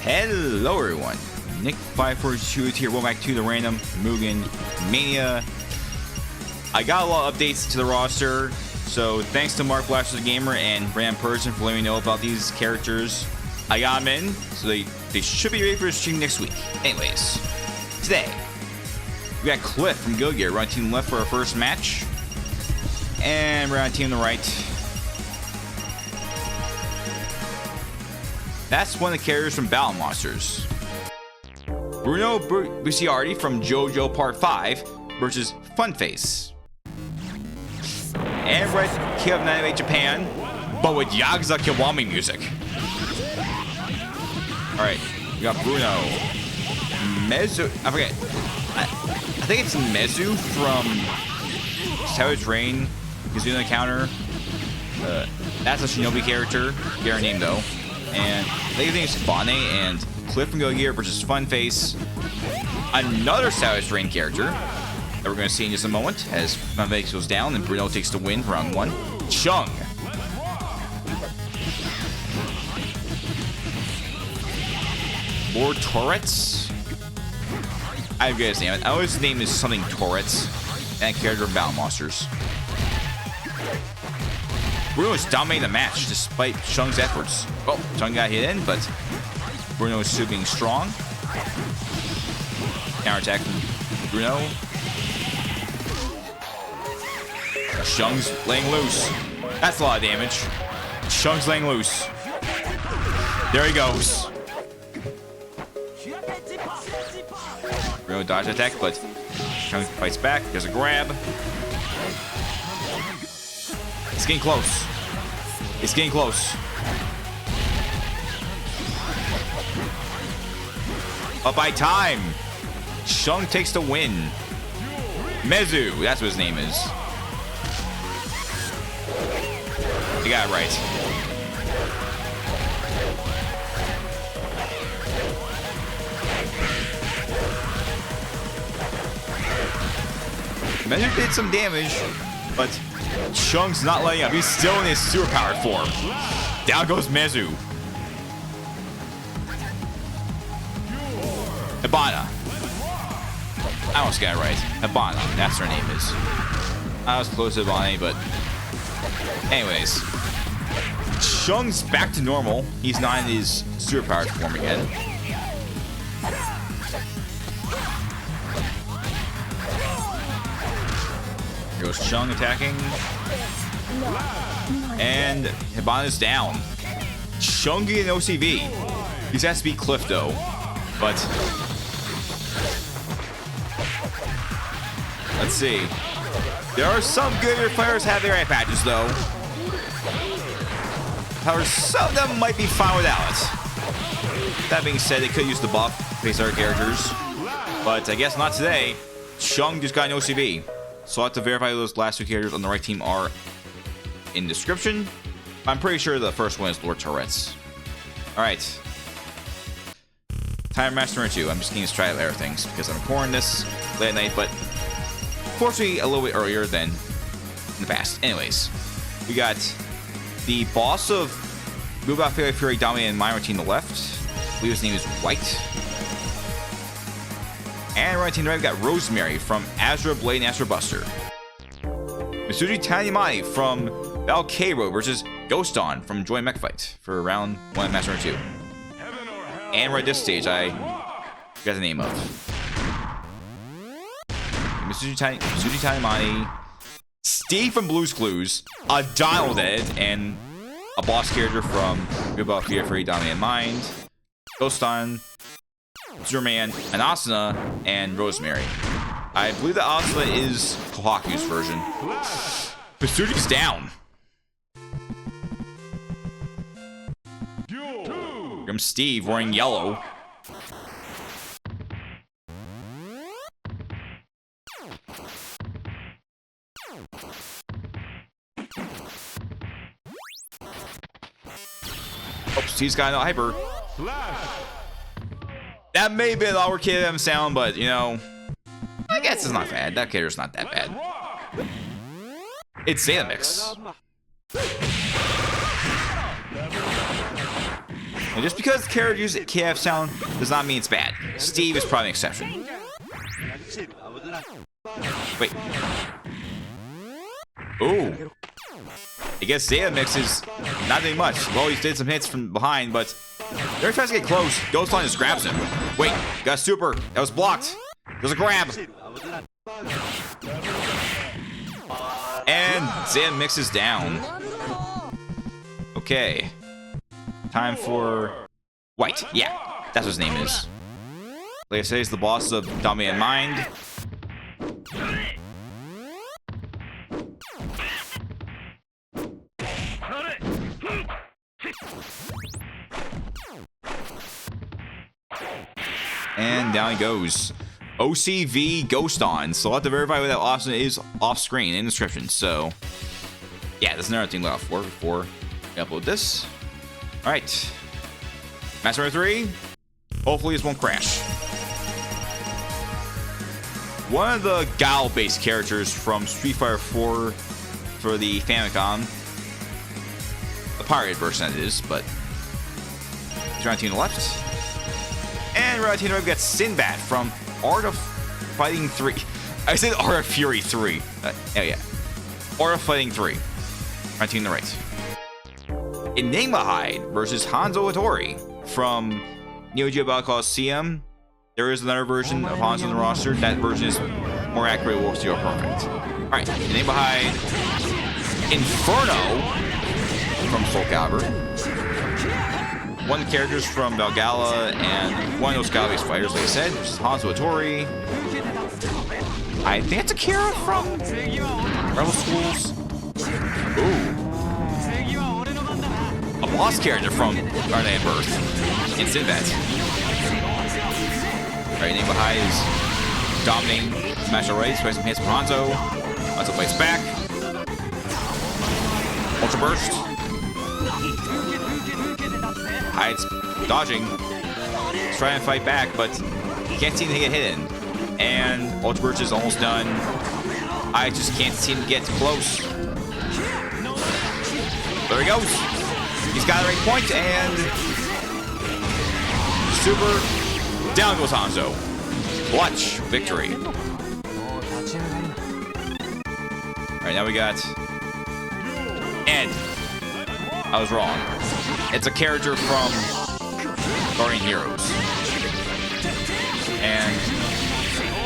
Hello everyone, NICK54222's here. Welcome back to the Random MUGEN Mania. I got a lot of updates to the roster, so thanks to Mark Blaster the Gamer and Random Person for letting me know about these characters. I got them in, so they should be ready for the stream next week. Anyways, today we got Cliff from Guild Gear. We're on team left for our first match, and we're on team the right. That's one of the characters from Battle Monsters. Bruno Bucciardi from JoJo Part 5 versus Funface. And Red Kid of Anime Japan, but with Yakuza Kiwami music. Alright, we got Bruno. Mezu, I forget. I think it's Mezu from Savage Rain. He's doing the counter. That's a Shinobi character. Get her name though. And I think his name is Bane, and Cliff from Guild Gear versus Funface. Another Savage Rain character that we're going to see in just a moment as Funface goes down and Bruno takes the win for round one. Chung. Lord Tourette's? I forget his name. I know his name is something Tourette's. That character from Battle Monsters. Bruno is dominating the match despite Chung's efforts. Oh, Chung got hit in, but Bruno is still being strong. Counterattack from Bruno. Chung's laying loose. That's a lot of damage. Chung's laying loose. There he goes. Bruno dodged attack, but Chung fights back. There's a grab. It's getting close. It's getting close. Up by time. Chung takes the win. Mezu, that's what his name is. You got it right. Mezu did some damage, but Chung's not letting up. He's still in his superpowered form. Down goes Mezu. Hibana. I almost got it right. Hibana. That's her name is. I was close to Hibana, but anyways. Chung's back to normal. He's not in his superpowered form again. Here goes Chung attacking. And Hibana's down. Chung getting an OCV. He has to beat Cliff though. But let's see. There are some good players have their eye patches though. However, some of them might be fine without it. That being said, they could use the buff to face other characters. But I guess not today. Chung just got an OCV. So I'll have to verify those last two characters on the right team are in description. I'm pretty sure the first one is Lord Tourette's. Alright. Time Master 2. I'm just going to try to air things because I'm recording this late at night, but fortunately a little bit earlier than in the past. Anyways, we got the boss of Move Out Fairy Fury dominating my team on the left. I believe his name is White. And right team right, we got Rosemary from Azure Blade and Astro Buster. Misuji Tanimani from Valkyro versus Ghost Dawn from Joy Mech Fight for round 1 of Master 2. And right at this stage, I forgot the name of Misuji Tanimani, Steve from Blue's Clues, a Donald Ed, and a boss character from Good About Fear Free Dominant Mind, Ghost Dawn, Zerman, and Asuna, and Rosemary. I believe that Asuna is Kohaku's version. Misuji's down. From Steve wearing yellow. Oh, Steve's got no hyper. That may be an awkward KM sound, but you know, I guess it's not bad. That character's not that bad. It's Zeta Mix. And just because characters use KF sound does not mean it's bad. Steve is probably an exception. Wait. Ooh. I guess Zeta Mix is not doing much. Well, he did some hits from behind, but every time he tries to get close, Ghost Line just grabs him. Wait, got a super. That was blocked. There's a grab. And Zeta Mix is down. Okay. Time for White. Yeah, that's what his name is. Like I say, he's the boss of Dominant Mind. And down he goes. OCV Ghost On. So I'll have to verify what that option is off screen in the description. So yeah, there's another thing left before I upload this. Alright. Match number 3. Hopefully this won't crash. One of the Gal-based characters from Street Fighter 4 for the Famicom. The pirated version that is, but he's right to the left. And right to the right, we got Sinbad from Art of Fighting 3. I said Art of Fury 3. Oh yeah. Art of Fighting 3. Right to the right. Enigma Hide versus Hanzo Hattori from Neo Geo Battle Coliseum. There is another version of Hanzo on the roster. That version is more accurate, works to perfect. Alright, Enigma Hide. Inferno from Soul Calibur. One of the characters from Valhalla and one of those Gal-based fighters, like I said, which is Hanzo Hattori. I think it's Akira from Rebel Schools. Ooh. A boss character from Random Birth in Sinbad. Alright, Enigma High is dominating Smash Race, tries some hits from Hanzo. Hanzo fights back. Ultra Burst. Hide's dodging. He's trying to fight back, but he can't seem to get hit in. And Ultra Burst is almost done. I just can't seem to get close. There he goes. He's got the right point, and super. Down goes Hanzo. Clutch victory. Alright, now we got Ed. I was wrong. It's a character from Guardian Heroes. And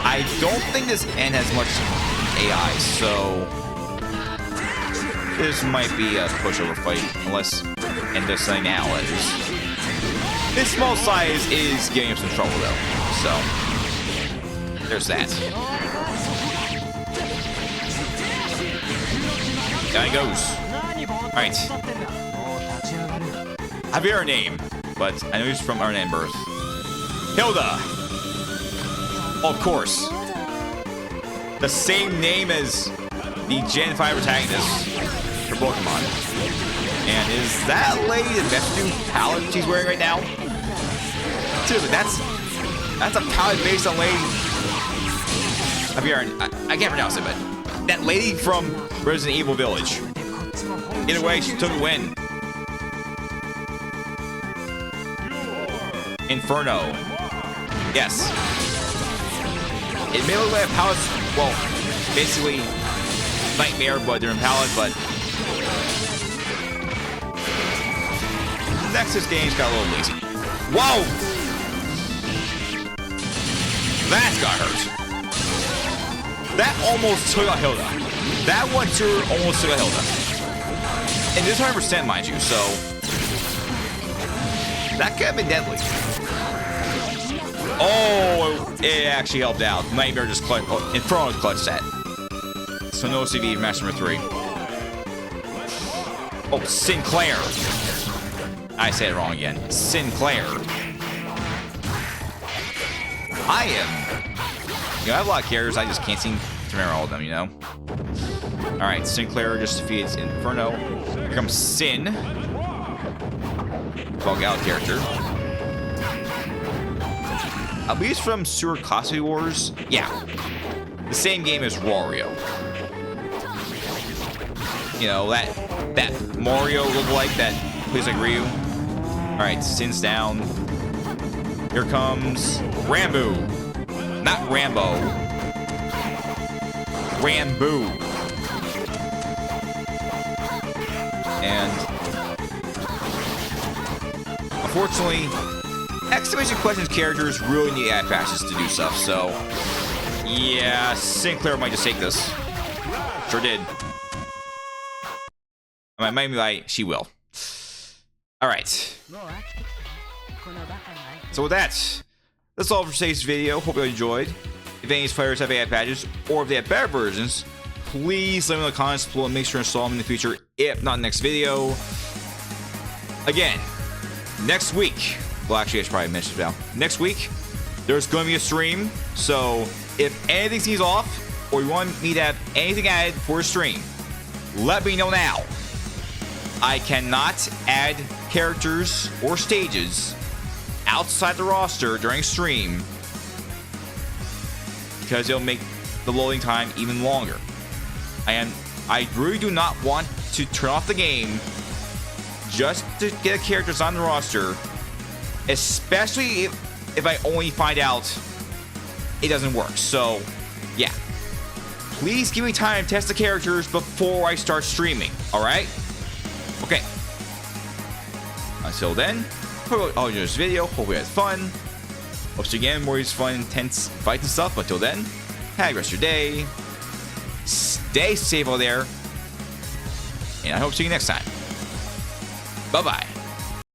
I don't think this N has much AI, so this might be a pushover fight, unless N does something now. This small size is getting him some trouble, though. So there's that. Down he goes. Alright. I have her name, but I know he's from Random Birth. Hilda! Of course. The same name as the Gen 5 protagonist for Pokemon. And is that lady the Mephisto palette she's wearing right now? Dude, that's a palette based on lady. I can't pronounce it, but that lady from Resident Evil Village. Either way, she took a win. Inferno. Yes. It may look like a palette, well, basically Nightmare, but they're in palette, but Nexus games got a little lazy. Whoa! That got hurt. That almost took out Hilda. That one too almost took out Hilda. And this is 100%, mind you, so that could have been deadly. Oh, it actually helped out. Nightmare just clutched. Inferno clutched that. So no CV match number 3. Oh, Sinclair. I said it wrong again. Sinclair. I have a lot of characters. I just can't seem to remember all of them, you know? Alright, Sinclair just defeats Inferno. Here comes Sin. Valhalla character. I believe it's from Sewer Classic Wars. Yeah. The same game as Wario. You know, that Mario look like that plays like Ryu. Alright, Sin's down. Here comes Rambo. Not Rambo. Rambo. And unfortunately, exclamation questions characters really need ad patches to do stuff, so yeah, Sinclair might just take this. Sure did. I might be right, she will. Alright. So with that, that's all for today's video. Hope you enjoyed. If any of these players have ad patches, or if they have better versions, please let me know in the comments below and make sure to install them in the future, if not next video. Again, next week, well actually I should probably mention it now. Next week, there's going to be a stream, so if anything seems off, or you want me to have anything added for a stream, let me know now. I cannot add characters or stages outside the roster during stream because it'll make the loading time even longer. I really do not want to turn off the game just to get characters on the roster, especially if I only find out it doesn't work. So yeah, please give me time to test the characters before I start streaming. All right. Okay. Until then, hope you all enjoyed this video. Hope you had fun. Hope to see you again more of these fun, intense fights and stuff. But until then, have a rest of your day. Stay safe out there. And I hope to see you next time. Bye-bye.